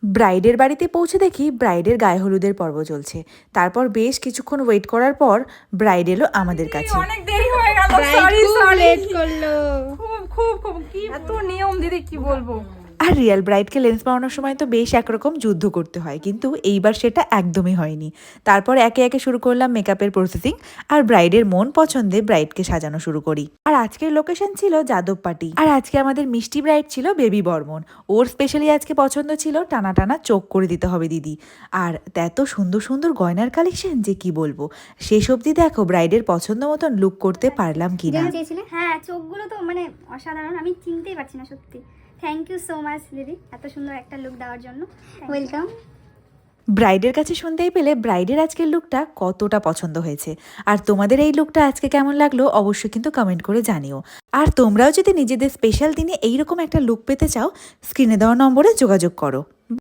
ব্রাইডের বাড়িতে পৌঁছে দেখি ব্রাইডের গায়ে হলুদের পর্ব চলছে। তারপর বেশ কিছুক্ষণ ওয়েট করার পর ব্রাইড এলো আমাদের কাছে। অনেক দেরি হয়ে গেল, সরি সরি, লেট করলো খুব খুব খুব, কি এত নিয়ম দিদি কি বলবো। আর রিয়েল ব্রাইডকে লেন্স পরানোর সময় তো বেশ একরকম যুদ্ধ করতে হয়, কিন্তু এইবার সেটা একদমই হয়নি। তারপর একে একে শুরু করলাম মেকআপের প্রসেসিং, আর ব্রাইডের মন পছন্দে ব্রাইডকে সাজানো শুরু করি। আর আজকের লোকেশন ছিল যাদবপাটি, আর আজকে আমাদের মিষ্টি ব্রাইড ছিল বেবি বর্মন। ওর স্পেশালি আজকে পছন্দ ছিল টানা টানা চোখ করে দিতে হবে দিদি। আর এত সুন্দর সুন্দর গয়নার কালেকশন যে কি বলবো। শেষ অবধি দেখো ব্রাইডের পছন্দ মতন লুক করতে পারলাম কিনা। হ্যাঁ, চোখগুলো তো মানে অসাধারণ, আমি চিনতেই পারছি না সত্যি। থ্যাংক ইউ সো মাচ দিদি, এত সুন্দর একটা লুক দেওয়ার জন্য। ওয়েলকাম। ব্রাইডের কাছে শুনতেই পেলে ব্রাইডের আজকের লুকটা কতটা পছন্দ হয়েছে। আর তোমাদের এই লুকটা আজকে কেমন লাগলো অবশ্যই কিন্তু কমেন্ট করে জানিও। আর তোমরাও যদি নিজেদের স্পেশাল দিনে এইরকম একটা লুক পেতে চাও, স্ক্রিনে দেওয়া নম্বরে যোগাযোগ করো।